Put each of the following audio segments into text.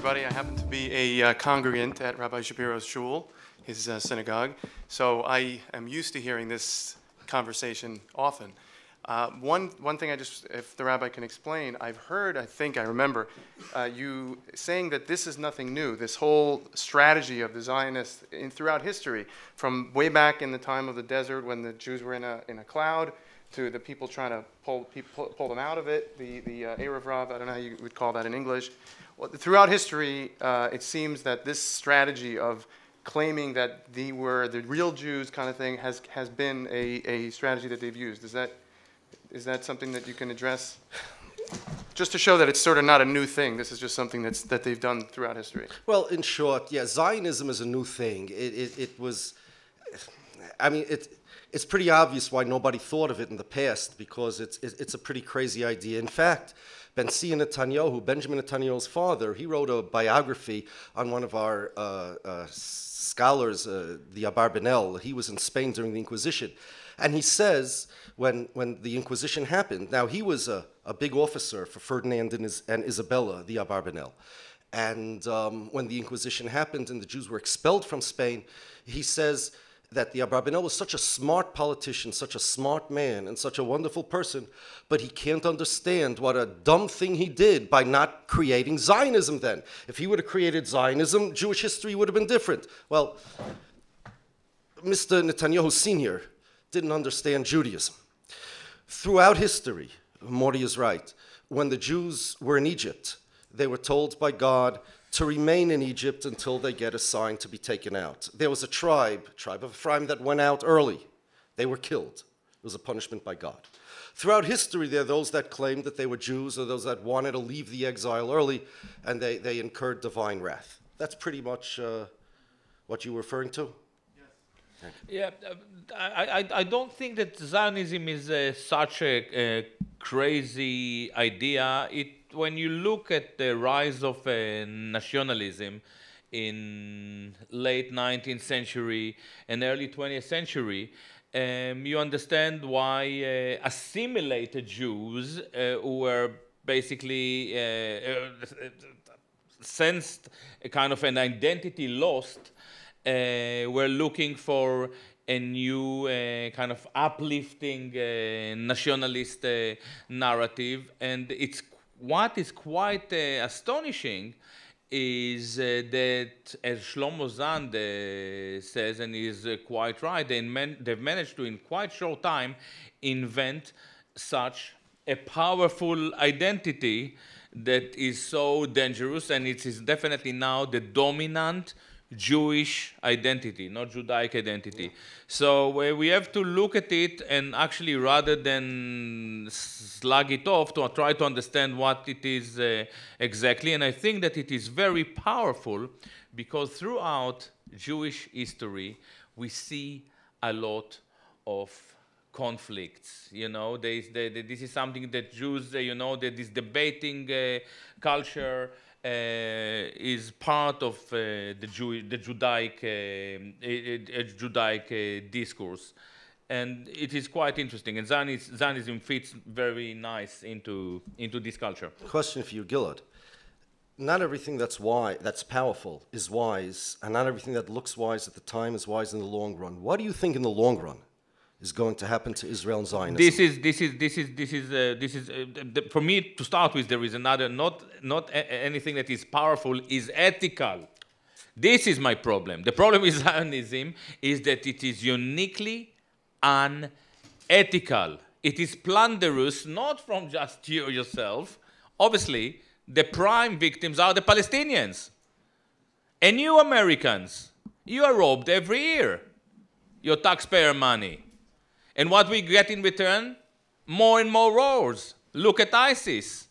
everybody. I happen to be a congregant at Rabbi Shapiro's shul, his synagogue, so I am used to hearing this conversation often. One thing if the rabbi can explain, I've heard, I think I remember, you saying that this is nothing new, this whole strategy of the Zionists throughout history, from way back in the time of the desert when the Jews were in a cloud, to the people trying to pull them out of it, the Erev Rav, I don't know how you would call that in English. Well, throughout history, it seems that this strategy of claiming that they were the real Jews kind of thing has been a strategy that they've used. Is that something that you can address? Just to show that it's sort of not a new thing. This is just something that they've done throughout history. Well, in short, yeah, Zionism is a new thing. It was, I mean, it's pretty obvious why nobody thought of it in the past, because it's a pretty crazy idea. In fact, Benzion Netanyahu, Benjamin Netanyahu's father, he wrote a biography on one of our scholars, the Abarbanel. He was in Spain during the Inquisition. And he says, when the Inquisition happened, now he was a big officer for Ferdinand and Isabella, the Abarbanel. And when the Inquisition happened and the Jews were expelled from Spain, he says that the Abarbanel was such a smart politician, such a smart man, and such a wonderful person, but he can't understand what a dumb thing he did by not creating Zionism then. If he would have created Zionism, Jewish history would have been different. Well, Mr. Netanyahu Sr. didn't understand Judaism. Throughout history, Morty is right, when the Jews were in Egypt, they were told by God to remain in Egypt until they get a sign to be taken out. There was a tribe of Ephraim, that went out early. They were killed. It was a punishment by God. Throughout history, there are those that claimed that they were Jews, or those that wanted to leave the exile early, and they incurred divine wrath. That's pretty much what you were referring to? Yeah, I don't think that Zionism is such a crazy idea. When you look at the rise of nationalism in late 19th century and early 20th century, you understand why assimilated Jews who were basically sensed a kind of an identity lost, were looking for a new kind of uplifting nationalist narrative. And what is quite astonishing is that, as Shlomo Zand says, and is quite right, they've managed to, in quite short time, invent such a powerful identity that is so dangerous, and it is definitely now the dominant Jewish identity, not Judaic identity. Yeah. So we have to look at it, and actually, rather than slug it off, to try to understand what it is exactly. And I think that it is very powerful, because throughout Jewish history, we see a lot of conflicts. You know, this is something that Jews, this debating culture is part of the Judaic discourse, and it is quite interesting. And Zionism fits very nice into this culture. Question for you, Gilad. Not everything that's powerful is wise, and not everything that looks wise at the time is wise in the long run. What do you think in the long run is going to happen to Israel and Zionism? This is for me, to start with, there is another, not anything that is powerful is ethical. This is my problem. The problem with Zionism is that it is uniquely unethical. It is plunderous, not from just you yourself. Obviously, the prime victims are the Palestinians. And you Americans, you are robbed every year, your taxpayer money. And what we get in return? More and more wars. Look at ISIS.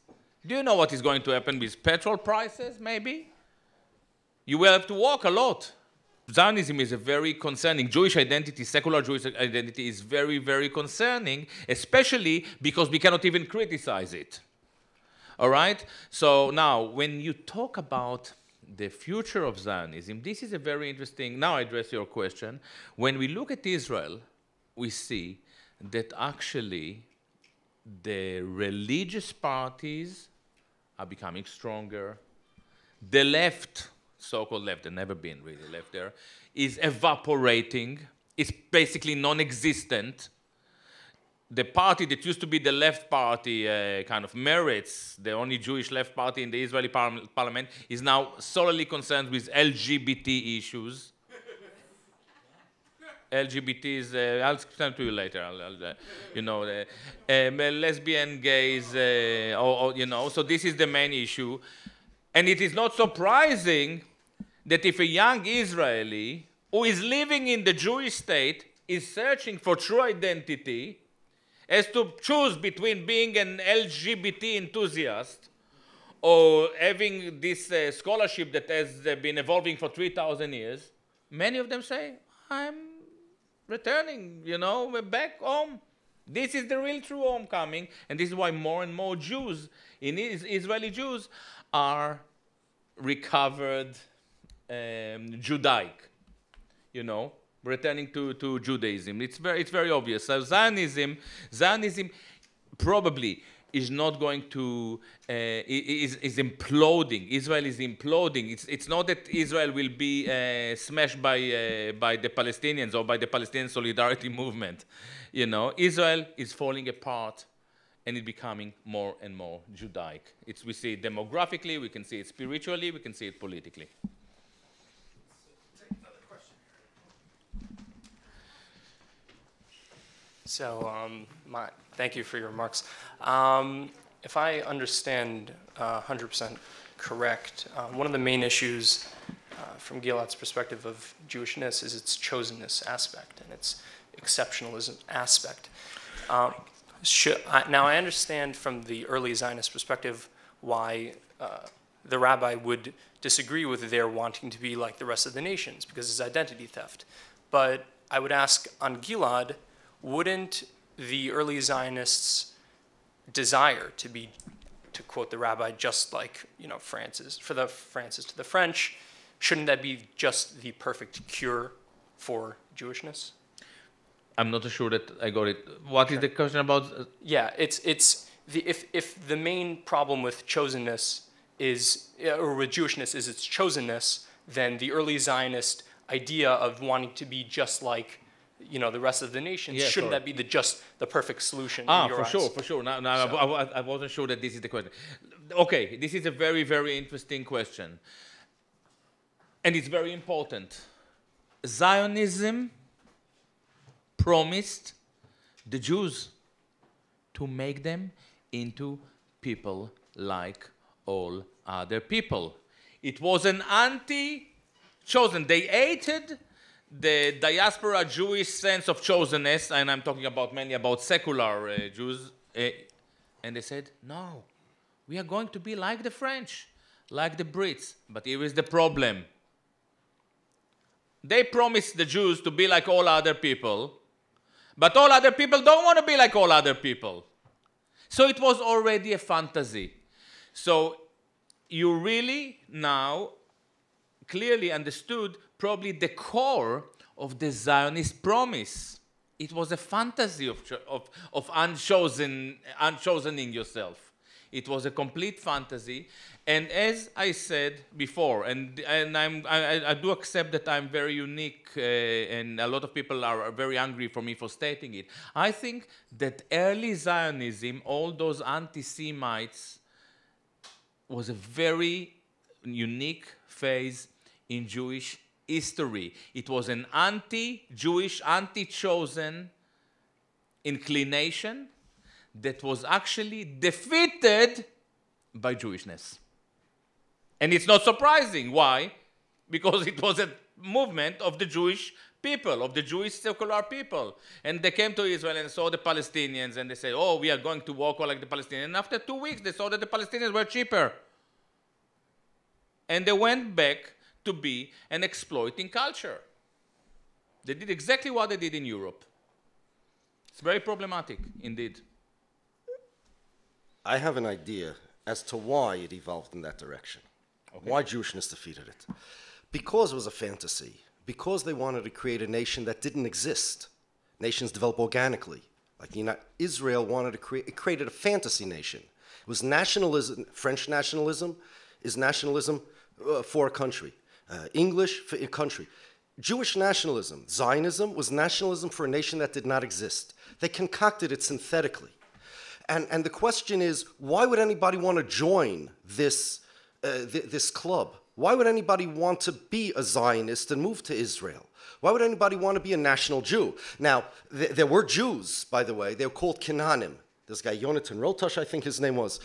Do you know what is going to happen with petrol prices, maybe? You will have to walk a lot. Zionism is a very concerning. Jewish identity, secular Jewish identity is very, very concerning, especially because we cannot even criticize it. All right? So now, when you talk about the future of Zionism, this is a very interesting, now I address your question. When we look at Israel, we see that actually the religious parties are becoming stronger. the left, so-called left, they've never been really left there, is evaporating. It's basically non-existent. The party that used to be the left party, kind of Meretz, the only Jewish left party in the Israeli parliament, is now solely concerned with LGBT issues. LGBT is, I'll explain to you later, you know, lesbian, gays, you know, so this is the main issue. And it is not surprising that if a young Israeli who is living in the Jewish state is searching for true identity, has to choose between being an LGBT enthusiast or having this scholarship that has been evolving for 3,000 years, many of them say, I'm returning, you know, back home. This is the real true homecoming, and this is why more and more Jews, Israeli Jews, are recovered Judaic, you know, returning to Judaism. It's very obvious. So Zionism probably is not going to, is imploding. Israel is imploding. It's not that Israel will be smashed by the Palestinians or by the Palestinian solidarity movement. You know, Israel is falling apart and it's becoming more and more Judaic. We see it demographically, we can see it spiritually, we can see it politically. So, thank you for your remarks. If I understand 100% correct, one of the main issues from Gilad's perspective of Jewishness is its chosenness aspect and its exceptionalism aspect. Now, I understand from the early Zionist perspective why the rabbi would disagree with their wanting to be like the rest of the nations, because it's identity theft. But I would ask on Gilad, wouldn't the early Zionists desire to be, to quote the rabbi, just like, you know, Francis to the French? Shouldn't that be just the perfect cure for Jewishness? I'm not sure that I got it. What is the question about? Yeah, if the main problem with chosenness is, or with Jewishness is its chosenness, then the early Zionist idea of wanting to be just like, you know, the rest of the nations, shouldn't that be just the perfect solution? In your eyes? For sure. Now I wasn't sure that this is the question. Okay, this is a very, very interesting question. And it's very important. Zionism promised the Jews to make them into people like all other people. It was an anti-chosen. They hated the diaspora Jewish sense of chosenness, and I'm talking about mainly about secular Jews, and they said, no, we are going to be like the French, like the Brits. But here is the problem. They promised the Jews to be like all other people, but all other people don't want to be like all other people. So it was already a fantasy. So you really now clearly understood probably the core of the Zionist promise. It was a fantasy of unchosening yourself. It was a complete fantasy. And as I said before, and I do accept that I'm very unique, and a lot of people are very angry for me for stating it. I think that early Zionism, all those anti-Semites, was a very unique phase in Jewish history. It was an anti-Jewish, anti-chosen inclination that was actually defeated by Jewishness. And it's not surprising. Why? Because it was a movement of the Jewish people, of the Jewish secular people. And they came to Israel and saw the Palestinians, and they said, oh, we are going to walk like the Palestinians. And after 2 weeks, they saw that the Palestinians were cheaper. And they went back to be an exploiting culture. They did exactly what they did in Europe. It's very problematic, indeed. I have an idea as to why it evolved in that direction. Okay. Why Jewishness defeated it. Because it was a fantasy. Because they wanted to create a nation that didn't exist. Nations develop organically. Like Israel wanted to create, it created a fantasy nation. It was nationalism. French nationalism is nationalism for a country. English for a country. Jewish nationalism, Zionism, was nationalism for a nation that did not exist. They concocted it synthetically. And the question is, why would anybody want to join this, this club? Why would anybody want to be a Zionist and move to Israel? Why would anybody want to be a national Jew? Now, there were Jews, by the way. They were called Canaanim. This guy, Yonatan Rotush, I think his name was,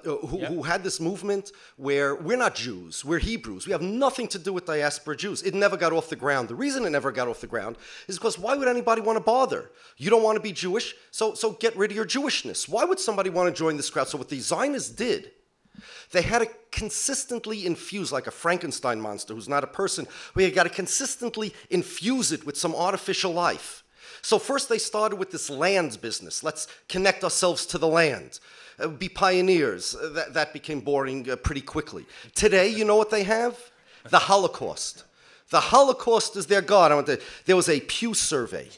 who had this movement where we're not Jews, we're Hebrews. We have nothing to do with diaspora Jews. It never got off the ground. The reason it never got off the ground is because why would anybody want to bother? You don't want to be Jewish, so get rid of your Jewishness. Why would somebody want to join this crowd? So what the Zionists did, they had to consistently infuse, like a Frankenstein monster who's not a person, we got to consistently infuse it with some artificial life. So first they started with this land business. Let's connect ourselves to the land, be pioneers. That became boring pretty quickly. Today, you know what they have? The Holocaust. The Holocaust is their God. There was a Pew survey.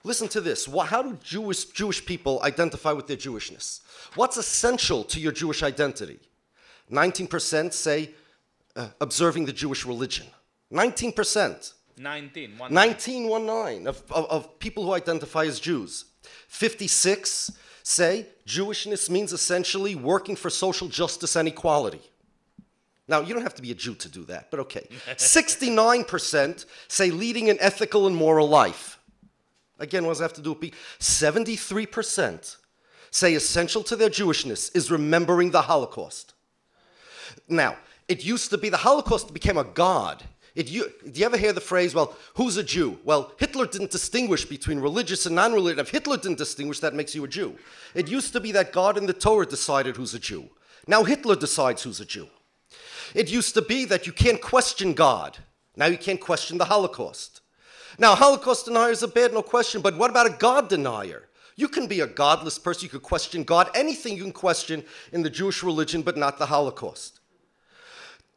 Listen to this. How do Jewish people identify with their Jewishness? What's essential to your Jewish identity? 19% say observing the Jewish religion. 19%. 19 of people who identify as Jews. 56 say Jewishness means essentially working for social justice and equality. Now, you don't have to be a Jew to do that, but okay. 69% say leading an ethical and moral life. Again, what does that have to do with 73% say essential to their Jewishness is remembering the Holocaust. Now, it used to be the Holocaust became a god. Do you ever hear the phrase, well, who's a Jew? Well, Hitler didn't distinguish between religious and non-religious. If Hitler didn't distinguish, that makes you a Jew. It used to be that God in the Torah decided who's a Jew. Now Hitler decides who's a Jew. It used to be that you can't question God. Now you can't question the Holocaust. Now, Holocaust deniers are bad, no question, but what about a God denier? You can be a godless person, you could question God, anything you can question in the Jewish religion, but not the Holocaust.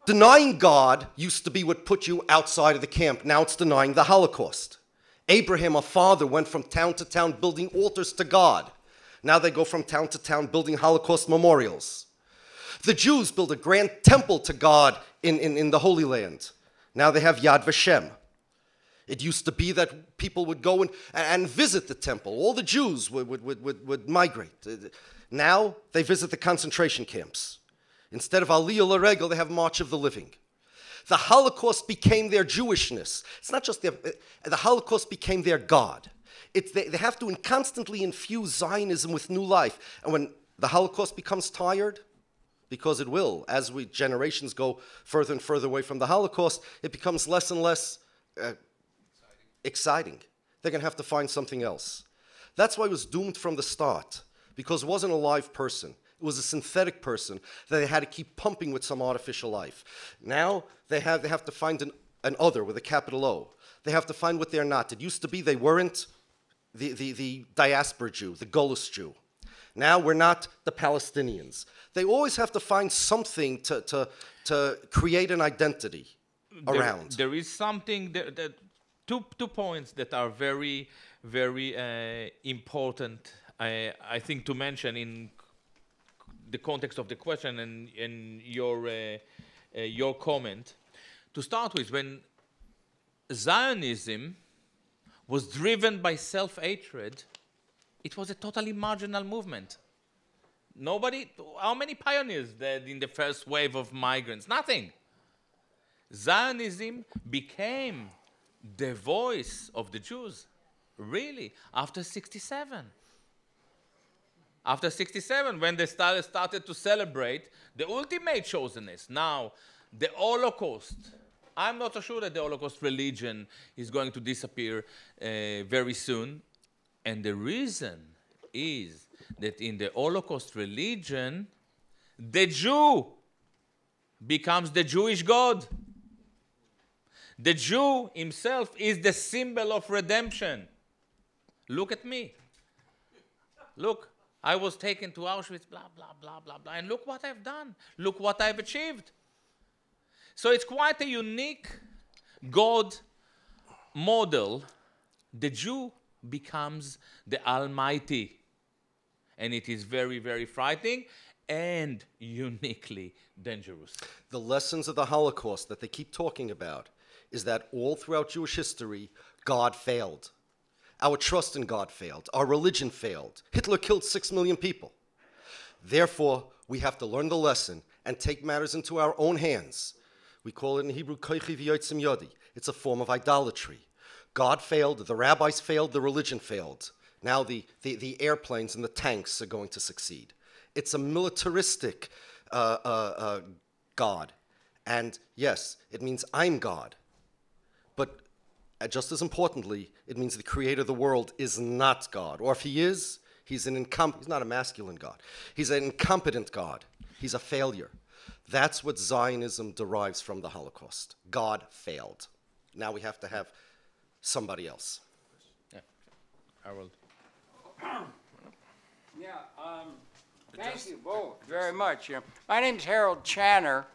Denying God used to be what put you outside of the camp. Now it's denying the Holocaust. Abraham, our father, went from town to town building altars to God. Now they go from town to town building Holocaust memorials. The Jews built a grand temple to God in the Holy Land. Now they have Yad Vashem. It used to be that people would go and visit the temple. All the Jews would migrate. Now they visit the concentration camps. Instead of Aliyah L'Regel, they have March of the Living. The Holocaust became their Jewishness. It's not just the Holocaust became their God. They have to constantly infuse Zionism with new life. And when the Holocaust becomes tired, because it will, as generations go further and further away from the Holocaust, it becomes less and less exciting. They're going to have to find something else. That's why it was doomed from the start, because it wasn't a live person. It was a synthetic person that they had to keep pumping with some artificial life. Now they have to find an other with a capital O. They have to find what they're not. It used to be they weren't the diaspora Jew, the Golos Jew. Now we're not the Palestinians. They always have to find something to create an identity around. There is something, two points that are very, very important, I think, to mention in the context of the question and your comment. To start with, when Zionism was driven by self-hatred, it was a totally marginal movement. How many pioneers died in the first wave of migrants? Nothing. Zionism became the voice of the Jews, really, after 67. After 67, when they started to celebrate the ultimate chosenness. Now, the Holocaust. I'm not so sure that the Holocaust religion is going to disappear very soon. And the reason is that in the Holocaust religion, the Jew becomes the Jewish God. The Jew himself is the symbol of redemption. Look at me. Look. I was taken to Auschwitz, blah, blah, blah, blah, blah. And look what I've done. Look what I've achieved. So it's quite a unique God model. The Jew becomes the Almighty. And it is very, very frightening. and uniquely dangerous. The lessons of the Holocaust that they keep talking about is that all throughout Jewish history, God failed. Our trust in God failed. Our religion failed. Hitler killed 6 million people. Therefore, we have to learn the lesson and take matters into our own hands. We call it in Hebrew, koichi v'yotzim yodi. It's a form of idolatry. God failed, the rabbis failed, the religion failed. Now the airplanes and the tanks are going to succeed. It's a militaristic God. And yes, it means I'm God. But just as importantly, it means the creator of the world is not God. Or if he is, he's not a masculine God. He's an incompetent God. He's a failure. That's what Zionism derives from the Holocaust. God failed. Now we have to have somebody else. Yeah, Harold. Yeah, thank you both very much. My name's Harold Channer,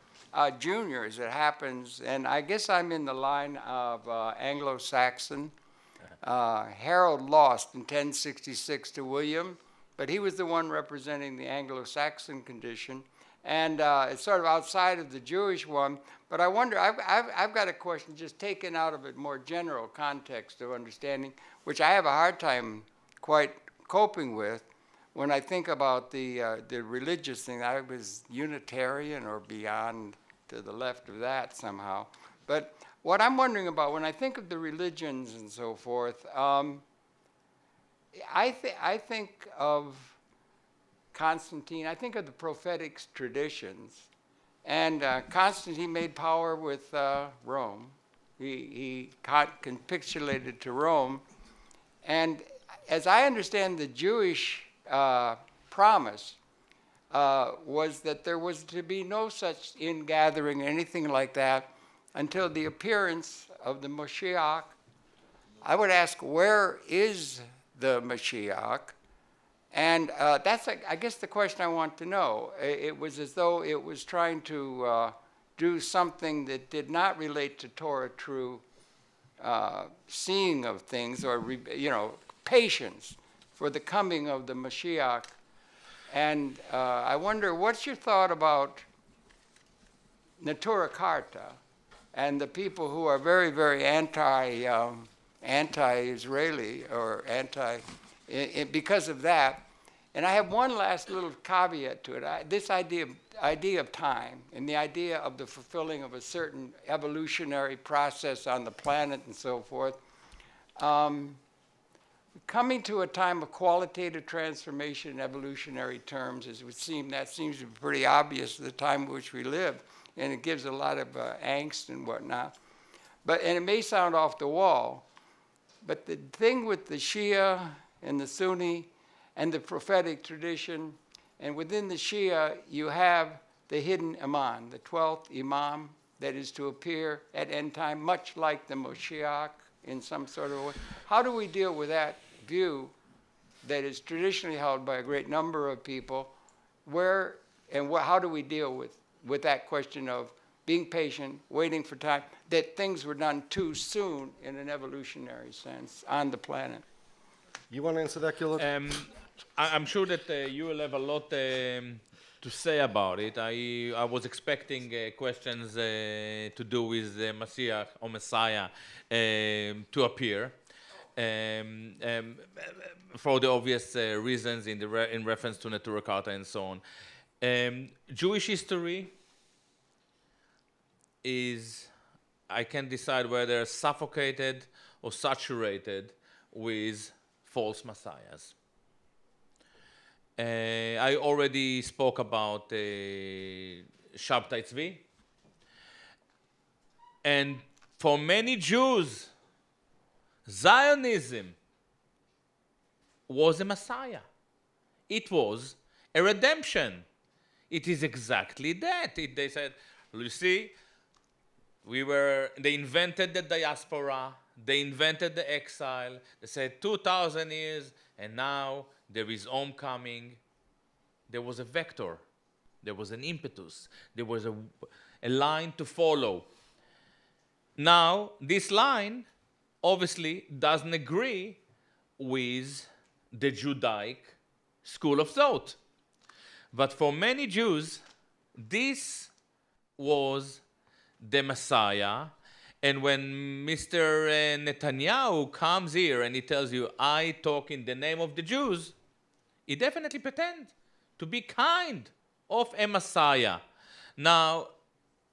Jr., as it happens, and I guess I'm in the line of Anglo-Saxon. Harold lost in 1066 to William, but he was the one representing the Anglo-Saxon condition, and it's sort of outside of the Jewish one. But I wonder, I've got a question just taken out of a more general context of understanding, which I have a hard time quite coping with. When I think about the religious thing, I was Unitarian or beyond to the left of that somehow. But what I'm wondering about when I think of the religions and so forth, I think of Constantine. I think of the prophetic traditions. And Constantine made power with Rome. He capitulated to Rome. And as I understand the Jewish promise was that there was to be no such ingathering, anything like that, until the appearance of the Mashiach. I would ask, where is the Mashiach? And that's, I guess, the question I want to know. It was as though it was trying to do something that did not relate to Torah true seeing of things or, patience for the coming of the Mashiach. And I wonder, what's your thought about Natura Carta and the people who are very, very anti-Israeli or because of that? And I have one last little caveat to it. This idea of time and the idea of the fulfilling of a certain evolutionary process on the planet and so forth. Coming to a time of qualitative transformation in evolutionary terms, as it would seem, that seems to be pretty obvious at the time in which we live, and it gives a lot of angst and whatnot. And it may sound off the wall, but the thing with the Shia and the Sunni and the prophetic tradition, and within the Shia, you have the hidden Imam, the 12th Imam that is to appear at end time, much like the Moshiach in some sort of way. How do we deal with that view that is traditionally held by a great number of people? How do we deal with that question of being patient, waiting for time, that things were done too soon in an evolutionary sense on the planet? You want to answer that, Gilad? I'm sure that you will have a lot to say about it. I was expecting questions to do with the Messiah or Messiah to appear for the obvious reasons in reference to Natura Carta and so on. Jewish history is, I can't decide whether suffocated or saturated with false messiahs. I already spoke about Shabtai Tzvi. And for many Jews, Zionism was a Messiah. It was a redemption. It is exactly that. They said, you see, they invented the diaspora, they invented the exile, they said 2,000 years, and now there is homecoming. There was a vector, there was an impetus, there was a line to follow. Now, this line obviously doesn't agree with the Judaic school of thought. But for many Jews, this was the Messiah. And when Mr. Netanyahu comes here and he tells you, I talk in the name of the Jews, he definitely pretends to be kind of a Messiah. Now,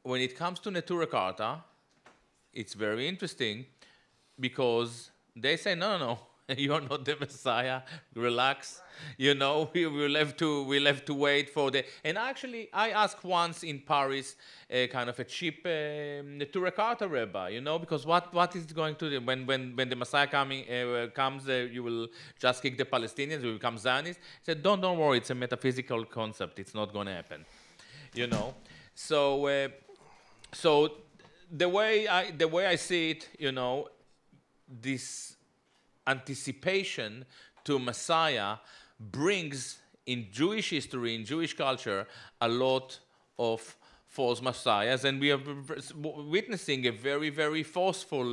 when it comes to Neturei Karta, it's very interesting because they say, no, you're not the Messiah. Relax. You know, we'll have to wait for the... And actually, I asked once in Paris, kind of a cheap Neturei Karta rabbi, you know, because what is it going to do? When the Messiah comes, you will just kick the Palestinians, you will become Zionists. He said, don't worry, it's a metaphysical concept. It's not going to happen, you know. So the way I see it, you know, this anticipation to Messiah brings in Jewish history, in Jewish culture, a lot of false messiahs, and we are witnessing a very, very forceful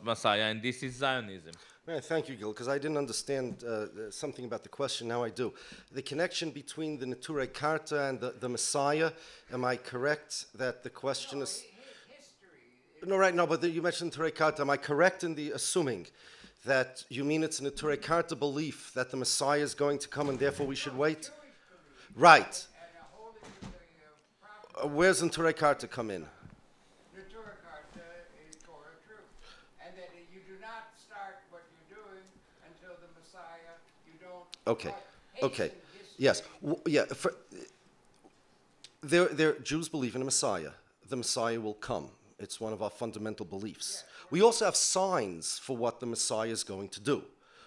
messiah, and this is Zionism. Yeah, thank you, Gil, because I didn't understand something about the question. Now I do. The connection between the Neturei Karta and the Messiah, am I correct that the question is... No, right, no, but you mentioned Neturei Karta. Am I correct in the assuming that you mean it's a Neturei Karta belief that the Messiah is going to come and therefore we should wait? Right. Where's Neturei Karta come in? Neturei Karta is Torah truth. And that you do not start what you're doing until the Messiah, you don't... Okay, okay, yes. Jews believe in a Messiah. The Messiah will come. It's one of our fundamental beliefs. We also have signs for what the Messiah is going to do.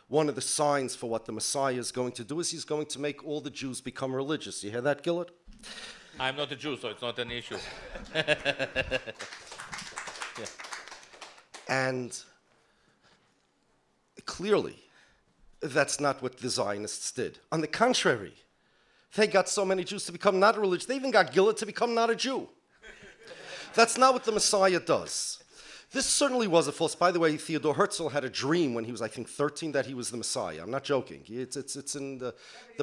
One of the signs for what the Messiah is going to do is he's going to make all the Jews become religious. You hear that, Gilad? I'm not a Jew, so it's not an issue. Yeah. And clearly, that's not what the Zionists did. On the contrary, they got so many Jews to become not religious. They even got Gilad to become not a Jew. That's not what the Messiah does. This certainly was a false. By the way, Theodore Herzl had a dream when he was, I think, 13 that he was the Messiah. I'm not joking. It's in the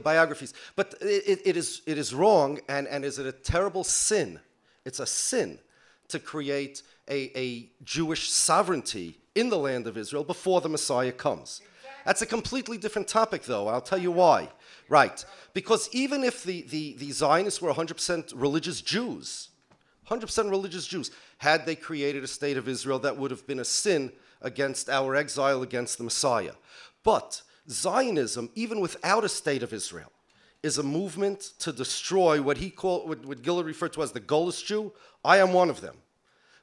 biographies. But it is wrong, and is it a terrible sin? It's a sin to create a Jewish sovereignty in the land of Israel before the Messiah comes. That's a completely different topic, though. I'll tell you why. Right. Because even if the Zionists were 100% religious Jews, 100% religious Jews, had they created a state of Israel, that would have been a sin against our exile, against the Messiah. But Zionism, even without a state of Israel, is a movement to destroy what Gilad referred to as the Golos Jew. I am one of them.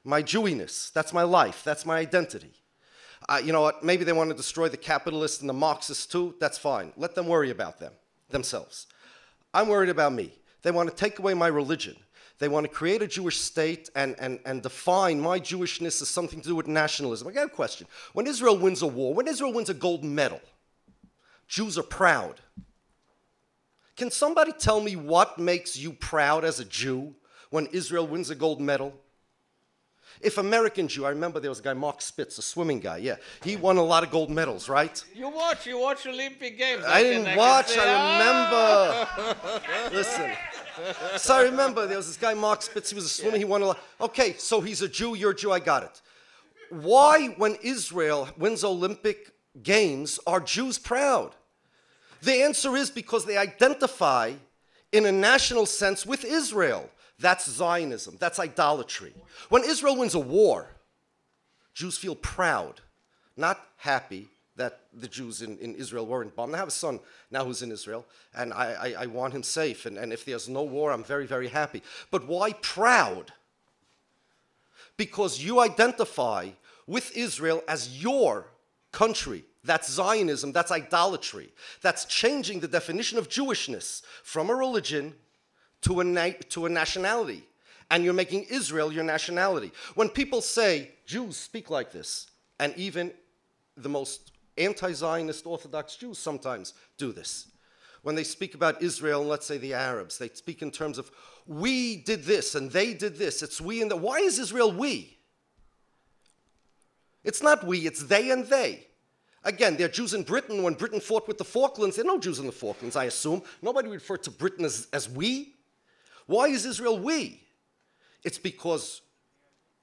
My Jewiness, that's my life, that's my identity. You know what, maybe they want to destroy the capitalists and the Marxists too, that's fine. Let them worry about themselves. I'm worried about me. They want to take away my religion. They want to create a Jewish state and define my Jewishness as something to do with nationalism. I got a question. When Israel wins a war, when Israel wins a gold medal, Jews are proud. Can somebody tell me what makes you proud as a Jew when Israel wins a gold medal? If American Jew, I remember there was a guy, Mark Spitz, a swimming guy, yeah. He won a lot of gold medals, right? You watch Olympic Games. I didn't watch, I remember. Listen. So I remember there was this guy, Mark Spitz, he was a swimmer, he won a lot. Okay, so he's a Jew, you're a Jew, I got it. Why, when Israel wins Olympic Games, are Jews proud? The answer is because they identify in a national sense with Israel. That's Zionism, that's idolatry. When Israel wins a war, Jews feel proud, not happy that the Jews in Israel weren't bombed. I have a son now who's in Israel, and I want him safe, and if there's no war, I'm very, very happy. But why proud? Because you identify with Israel as your country. That's Zionism, that's idolatry. That's changing the definition of Jewishness from a religion to a nationality. And you're making Israel your nationality. When people say, Jews speak like this, and even the most anti-Zionist Orthodox Jews sometimes do this. When they speak about Israel, and let's say the Arabs, they speak in terms of, we did this and they did this. It's we and the. Why is Israel we? It's not we, it's they and they. Again, there are Jews in Britain. When Britain fought with the Falklands, there are no Jews in the Falklands, I assume. Nobody referred to Britain as we. Why is Israel we? It's because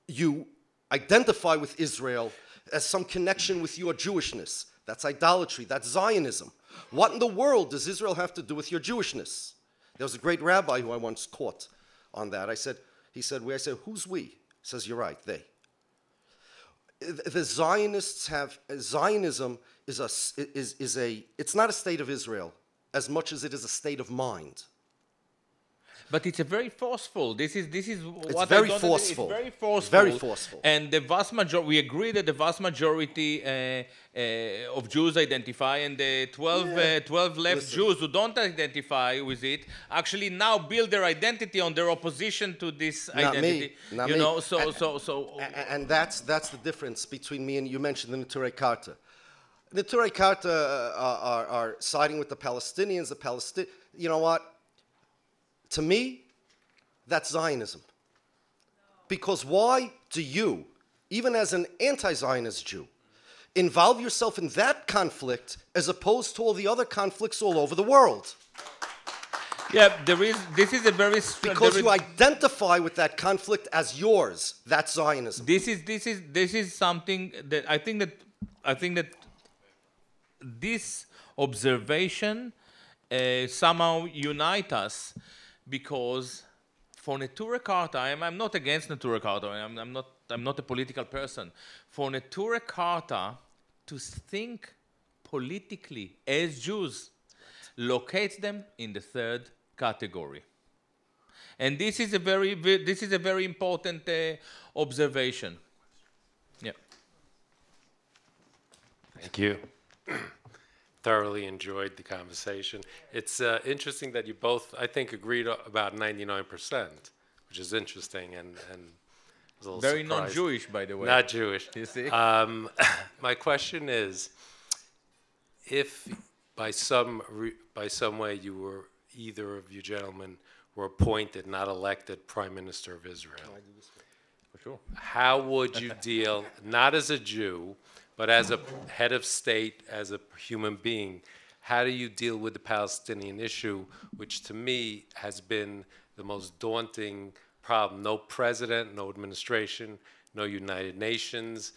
you identify with Israel as some connection with your Jewishness. That's idolatry. That's Zionism. What in the world does Israel have to do with your Jewishness? There was a great rabbi who I once caught on that. I said, who's we? He says, you're right, they. The Zionists have, Zionism it's not a state of Israel as much as it is a state of mind. But it's a very forceful. This is what very I don't forceful. It's very forceful. It's very forceful. And the vast majority, we agree that the vast majority of Jews identify, and the 12 left Jews who don't identify with it actually now build their identity on their opposition to this identity. Not you me. know, and that's the difference between me and you mentioned the Neturei Karta. The Neturei Karta are siding with the Palestinians. You know what? To me, that's Zionism. Because why do you, even as an anti-Zionist Jew, involve yourself in that conflict as opposed to all the other conflicts all over the world? Yeah, this is a very... Because you identify with that conflict as yours. That's Zionism. This is something that I think that this observation somehow unite us. Because for Neturei Karta, I'm not against Neturei Karta. I'm not a political person. For Neturei Karta to think politically as Jews locates them in the third category, and this is a very important observation. Yeah. Thank you. Thoroughly enjoyed the conversation. It's interesting that you both, I think, agreed about 99%, which is interesting and I was a little Very surprised. non-Jewish, by the way. Not Jewish. You see? My question is, if by some way either of you gentlemen were appointed, not elected, Prime Minister of Israel, For sure. how would you deal, not as a Jew, but as a head of state, as a human being, how do you deal with the Palestinian issue, which to me has been the most daunting problem? No president, no administration, no United Nations,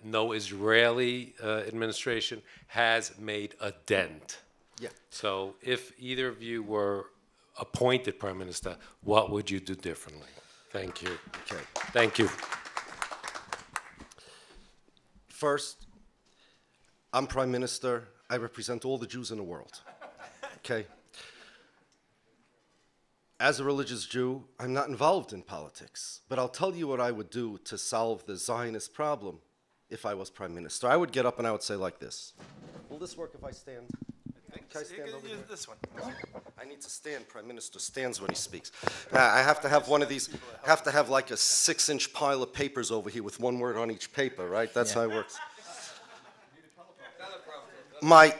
no Israeli administration has made a dent. Yeah. So if either of you were appointed Prime Minister, what would you do differently? Thank you. Okay. Thank you. First, I'm Prime Minister. I represent all the Jews in the world. Okay? As a religious Jew, I'm not involved in politics. But I'll tell you what I would do to solve the Zionist problem if I was Prime Minister. I would get up and I would say like this. Will this work if I stand? Can I stand over here? This one. I need to stand. Prime Minister stands when he speaks. I have to have one of these, have to have like a 6-inch pile of papers over here with one word on each paper, right? That's how it works. My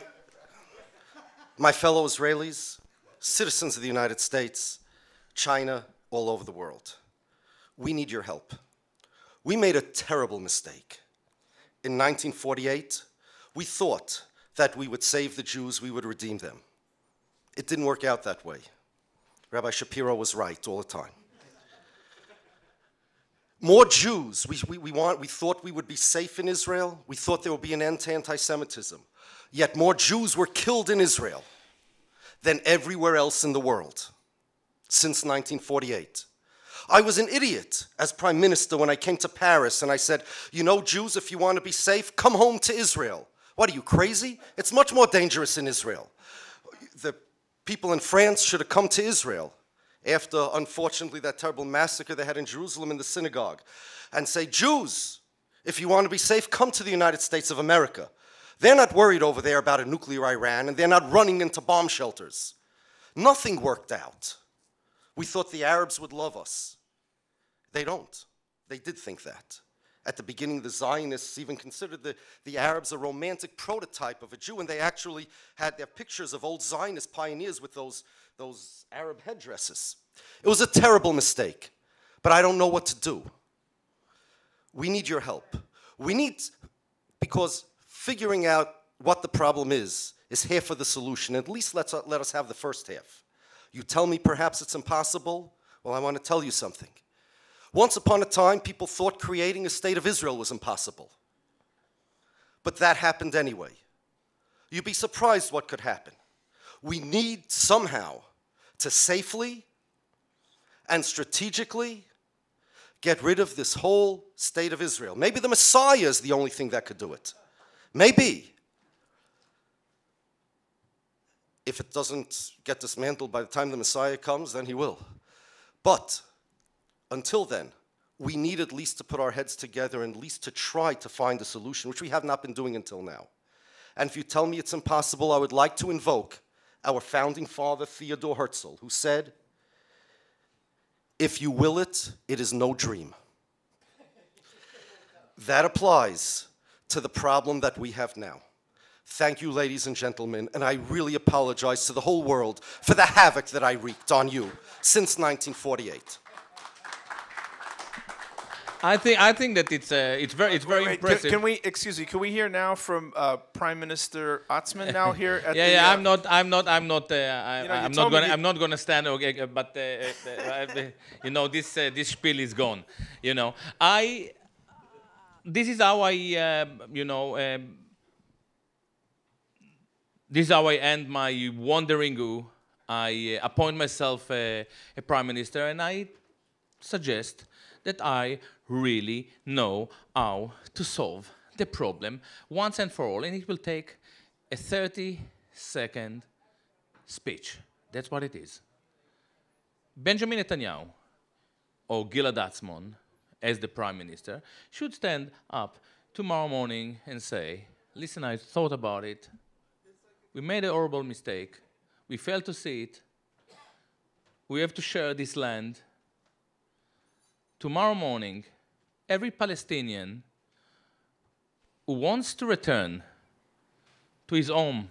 fellow Israelis, citizens of the United States, China, all over the world, we need your help. We made a terrible mistake. In 1948, we thought that we would save the Jews, we would redeem them. It didn't work out that way. Rabbi Shapiro was right all the time. More Jews, we thought we would be safe in Israel. We thought there would be an end to anti-Semitism. Yet more Jews were killed in Israel than everywhere else in the world since 1948. I was an idiot as Prime Minister when I came to Paris and I said, you know, Jews, if you want to be safe, come home to Israel. What, are you crazy? It's much more dangerous in Israel. The people in France should have come to Israel after, unfortunately, that terrible massacre they had in Jerusalem in the synagogue and say, Jews, if you want to be safe, come to the United States of America. They're not worried over there about a nuclear Iran, and they're not running into bomb shelters. Nothing worked out. We thought the Arabs would love us. They don't. They did think that. At the beginning, the Zionists even considered the Arabs a romantic prototype of a Jew, and they actually had their pictures of old Zionist pioneers with those Arab headdresses. It was a terrible mistake, but I don't know what to do. We need your help. We need, because figuring out what the problem is half of the solution. At least let us have the first half. You tell me perhaps it's impossible? Well, I want to tell you something. Once upon a time, people thought creating a state of Israel was impossible. But that happened anyway. You'd be surprised what could happen. We need somehow to safely and strategically get rid of this whole state of Israel. Maybe the Messiah is the only thing that could do it. Maybe. If it doesn't get dismantled by the time the Messiah comes, then he will. But until then, we need at least to put our heads together and at least to try to find a solution, which we have not been doing until now. And if you tell me it's impossible, I would like to invoke our founding father, Theodore Herzl, who said, "If you will it, it is no dream." That applies to the problem that we have now. Thank you, ladies and gentlemen, and I really apologize to the whole world for the havoc that I wreaked on you since 1948. I think that it's very Wait, impressive. Can we hear now from Prime Minister Atzmon now here at I'm not told me going to stand. Okay, but this spiel is gone. This is how I end my wandering who. I appoint myself a prime minister, and I suggest that I really know how to solve the problem once and for all, and it will take a 30-second speech. That's what it is. Benjamin Netanyahu or Gilad Atzmon, as the prime minister, should stand up tomorrow morning and say, "Listen, I thought about it. We made a horrible mistake. We failed to see it. We have to share this land. Tomorrow morning, every Palestinian who wants to return to his home,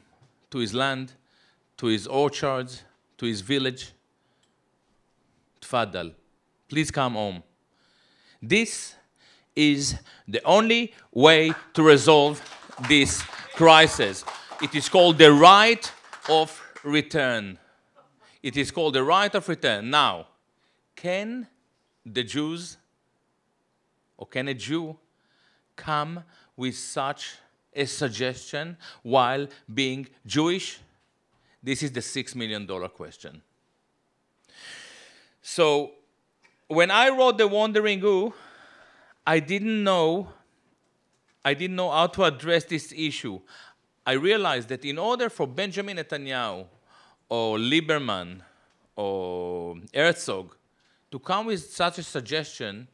to his land, to his orchards, to his village, tfaddal, please come home." This is the only way to resolve this crisis. It is called the right of return. It is called the right of return. Now, can the Jews, or can a Jew come with such a suggestion while being Jewish? This is the $6 million question. So, when I wrote The Wandering Who, I didn't know how to address this issue. I realized that in order for Benjamin Netanyahu or Lieberman or Herzog to come with such a suggestion,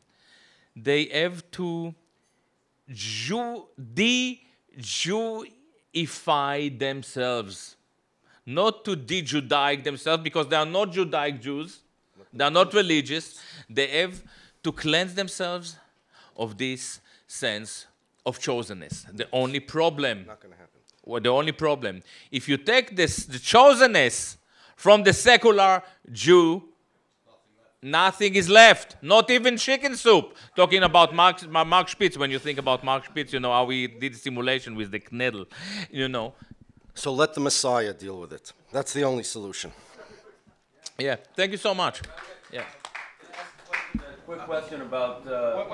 they have to de-Jewify themselves, not to de-Judaic themselves, because they are not Judaic Jews, they are not religious. They have to cleanse themselves of this sense of chosenness. The only problem, Not going to happen. well, the only problem, if you take the chosenness from the secular Jew, nothing is left, not even chicken soup. Talking about Mark Spitz, when you think about Mark Spitz, you know how he did simulation with the knedel, you know. So let the Messiah deal with it. That's the only solution. Yeah, thank you so much. Yeah. Quick question about.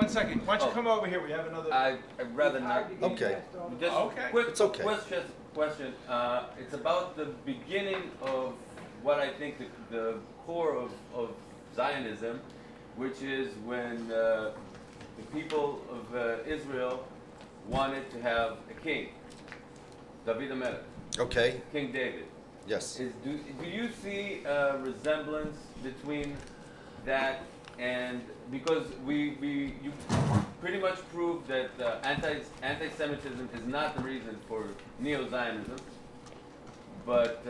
One second. Why don't you come over here? We have another. I'd rather not. Okay. Just Okay. quick It's okay. question. It's about the beginning of what I think the core of Zionism, which is when the people of Israel wanted to have a king, David HaMelech, Okay. King David. Yes. Do you see a resemblance between that and, because you pretty much proved that anti-Semitism is not the reason for neo-Zionism, but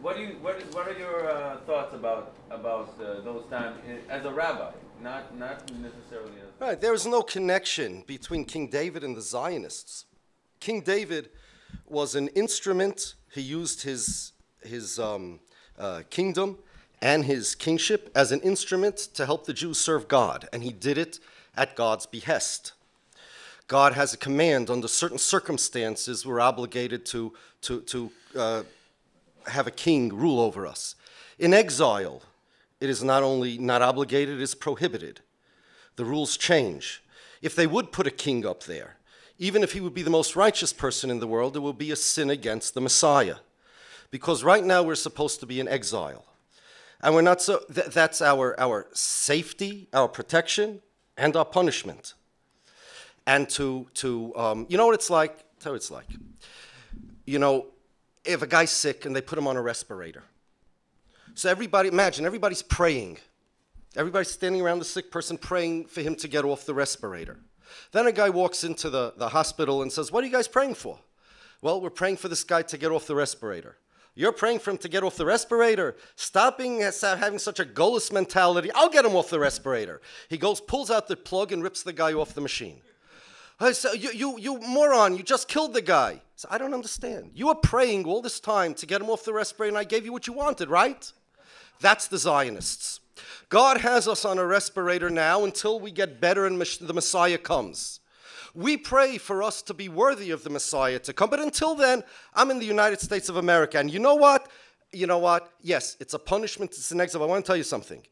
what are your thoughts about those times as a rabbi, not necessarily as Right. There is no connection between King David and the Zionists. King David was an instrument. He used his kingdom and his kingship as an instrument to help the Jews serve God, and he did it at God's behest. God has a command under certain circumstances we're obligated to have a king rule over us. In exile, it is not only not obligated, it is prohibited. The rules change. If they would put a king up there, even if he would be the most righteous person in the world, it would be a sin against the Messiah. Because right now we're supposed to be in exile. And we're not so, that's our safety, our protection, and our punishment. And you know what it's like? Tell you what it's like. You know, if a guy's sick and they put him on a respirator. So imagine everybody's praying. Everybody's standing around the sick person praying for him to get off the respirator. Then a guy walks into the hospital and says, what are you guys praying for? Well, we're praying for this guy to get off the respirator. You're praying for him to get off the respirator. Stopping having such a goalless mentality. I'll get him off the respirator. He goes, pulls out the plug and rips the guy off the machine. I say, you moron, you just killed the guy. So I don't understand. You were praying all this time to get him off the respirator and I gave you what you wanted, right? That's the Zionists. God has us on a respirator now until we get better and the Messiah comes. We pray for us to be worthy of the Messiah to come. But until then, I'm in the United States of America. And you know what? You know what? Yes, it's a punishment. It's an exile. I want to tell you something.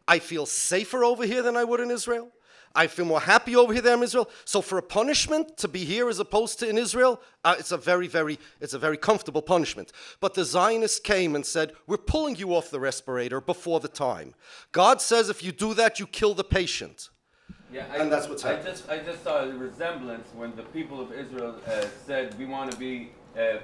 I feel safer over here than I would in Israel. I feel more happy over here than in Israel. So for a punishment to be here as opposed to in Israel, it's a very comfortable punishment. But the Zionists came and said, we're pulling you off the respirator before the time. God says if you do that, you kill the patient. Yeah, and that's what's happening. I just saw a resemblance when the people of Israel said we want to be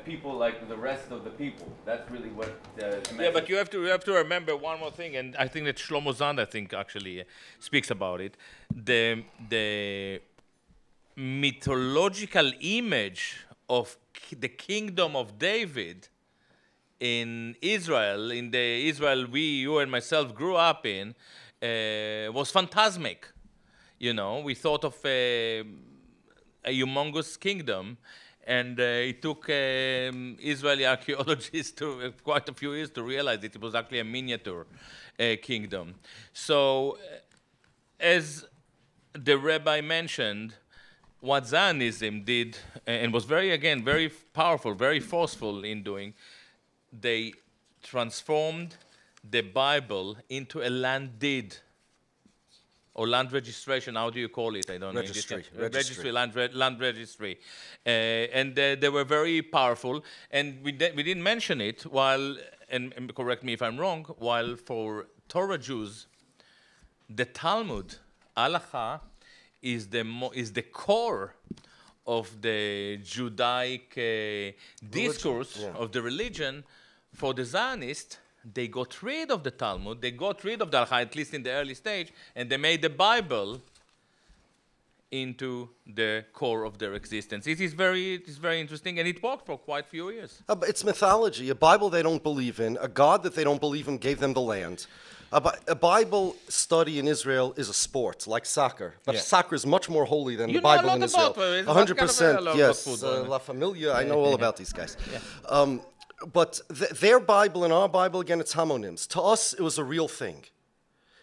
people like the rest of the people. That's really what. Yeah, but you have to remember one more thing, and I think that Shlomo Zand actually speaks about it. The mythological image of the kingdom of David in Israel, in the Israel you and myself grew up in, was phantasmic. You know, we thought of a humongous kingdom, and it took Israeli archaeologists quite a few years to realize that it was actually a miniature kingdom. So, as the rabbi mentioned, what Zionism did, and was very powerful, very forceful in doing, they transformed the Bible into a land deed. Or land registration, how do you call it? I don't know. Registry, land registry. And they were very powerful. And we didn't mention it while, and correct me if I'm wrong, while for Torah Jews, the Talmud, Halacha, is the core of the Judaic discourse of the religion. For the Zionists, they got rid of the Talmud, they got rid of the Halacha, at least in the early stage, and they made the Bible into the core of their existence. It is very interesting, and it worked for quite a few years. But it's mythology, a Bible they don't believe in, a God that they don't believe in gave them the land. A Bible study in Israel is a sport, like soccer. But soccer is much more holy than the Bible in Israel. 100%, yes. La Familia, I know all about these guys. Yeah. But their Bible and our Bible, again, it's homonyms. To us, it was a real thing.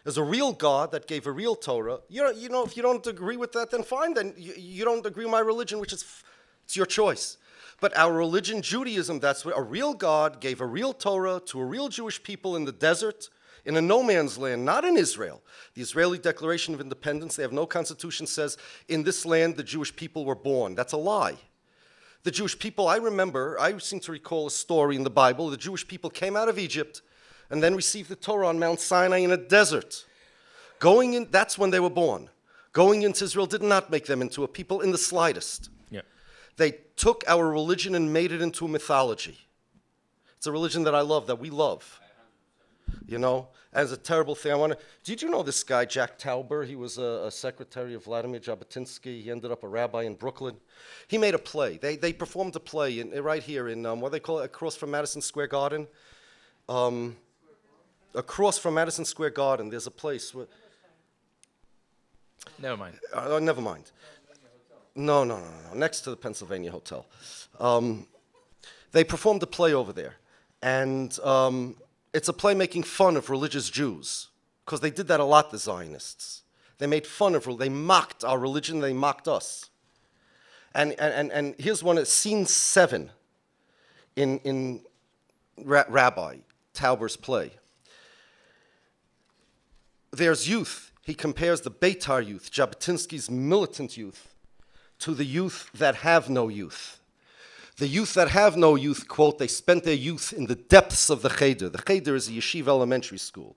There's a real God that gave a real Torah. You know, if you don't agree with that, then fine. Then you don't agree with my religion, which is, it's your choice. But our religion, Judaism, that's what a real God gave a real Torah to a real Jewish people in the desert, in a no man's land, not in Israel. The Israeli Declaration of Independence, they have no constitution, says in this land the Jewish people were born. That's a lie. The Jewish people, I seem to recall a story in the Bible, the Jewish people came out of Egypt and then received the Torah on Mount Sinai in a desert. That's when they were born. Going into Israel did not make them into a people in the slightest. Yeah. They took our religion and made it into a mythology. It's a religion that I love, that we love. You know, as a terrible thing. Did you know this guy, Jack Tauber? He was a secretary of Vladimir Jabotinsky. He ended up a rabbi in Brooklyn. He made a play. They performed a play right here in, what they call it, across from Madison Square Garden. Across from Madison Square Garden, there's a place where... Never mind. Never mind. No. Next to the Pennsylvania Hotel. They performed a play over there. And... it's a play making fun of religious Jews, because they did that a lot, the Zionists. They made fun of, they mocked our religion, they mocked us. And here's one, scene 7 in Rabbi Tauber's play. There's youth. He compares the Beitar youth, Jabotinsky's militant youth, to the youth that have no youth. The youth that have no youth, quote, they spent their youth in the depths of the Cheder. The Cheder is a yeshiva elementary school.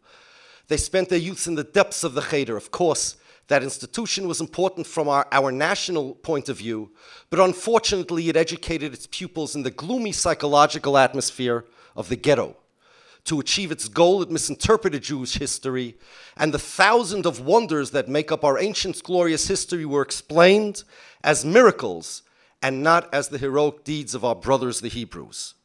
They spent their youth in the depths of the Cheder. Of course, that institution was important from our national point of view, but unfortunately it educated its pupils in the gloomy psychological atmosphere of the ghetto. To achieve its goal, it misinterpreted Jewish history, and the thousand of wonders that make up our ancient glorious history were explained as miracles and not as the heroic deeds of our brothers, the Hebrews.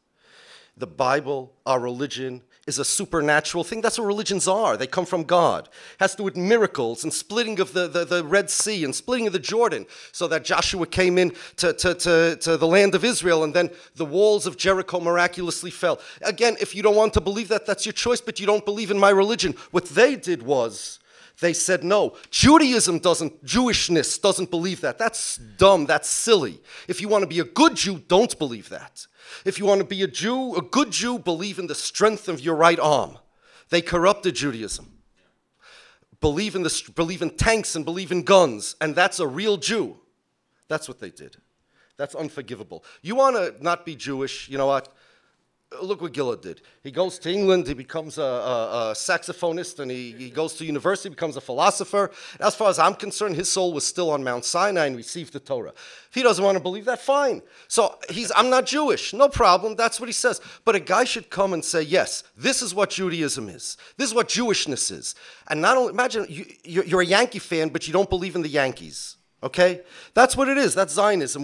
The Bible, our religion, is a supernatural thing. That's what religions are. They come from God. It has to do with miracles and splitting of the Red Sea and splitting of the Jordan so that Joshua came in to the land of Israel and then the walls of Jericho miraculously fell. Again, if you don't want to believe that, that's your choice, but you don't believe in my religion. What they did was they said, no, Jewishness doesn't believe that. That's dumb, that's silly. If you want to be a good Jew, don't believe that. If you want to be a Jew, a good Jew, believe in the strength of your right arm. They corrupted Judaism. Believe in tanks and believe in guns, and that's a real Jew. That's what they did. That's unforgivable. You want to not be Jewish, you know what? Look what Gilad did. He goes to England, he becomes a saxophonist, and he goes to university, becomes a philosopher. As far as I'm concerned, his soul was still on Mount Sinai and received the Torah. If he doesn't want to believe that, fine. So I'm not Jewish, no problem, that's what he says. But a guy should come and say, yes, this is what Judaism is. This is what Jewishness is. And not only, imagine, you're a Yankee fan, but you don't believe in the Yankees. Okay? That's what it is. That's Zionism.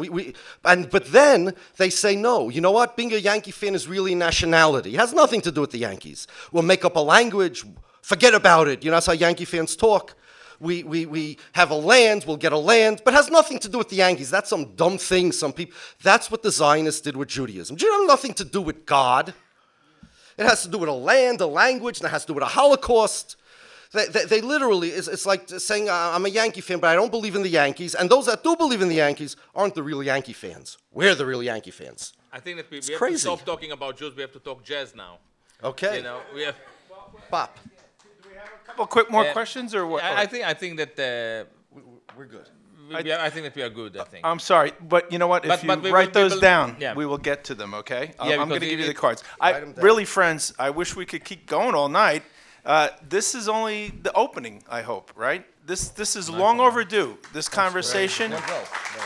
But then they say, no, you know what? Being a Yankee fan is really nationality. It has nothing to do with the Yankees. We'll make up a language. Forget about it. You know, that's how Yankee fans talk. We have a land. We'll get a land. But it has nothing to do with the Yankees. That's some dumb thing. Some people. That's what the Zionists did with Judaism. Judaism has nothing to do with God. It has to do with a land, a language, and it has to do with a Holocaust. They literally, it's like saying, I'm a Yankee fan, but I don't believe in the Yankees. And those that do believe in the Yankees aren't the real Yankee fans. We're the real Yankee fans. I think that we have crazy. to stop talking about Jews. We have to talk jazz now. Okay. You know, we have. Bop. Do we have a couple quick more questions or what? I think that We're good. I think that we are good. I think. I'm sorry, but you know what? If But you write those down, yeah. we will get to them, okay? Yeah, I'm going to give you the cards. Write 'em down. Really, friends, I wish we could keep going all night. This is only the opening, I hope, right? This is long overdue. This conversation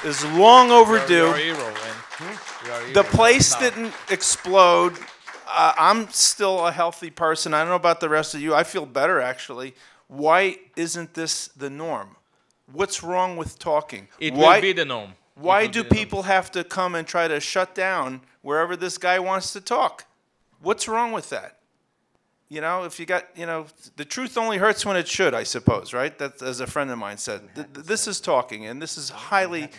is long overdue. You're a hero, man. You're a hero. The place didn't explode. I'm still a healthy person. I don't know about the rest of you. I feel better, actually. Why isn't this the norm? What's wrong with talking? It will be the norm. Why do people have to come and try to shut down wherever this guy wants to talk? What's wrong with that? You know, if you got, you know, the truth only hurts when it should, I suppose, right? That's, as a friend of mine said. This is talking, and this is highly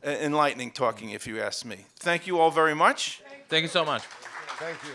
enlightening talking, if you ask me. Thank you all very much. Thank you so much. Thank you.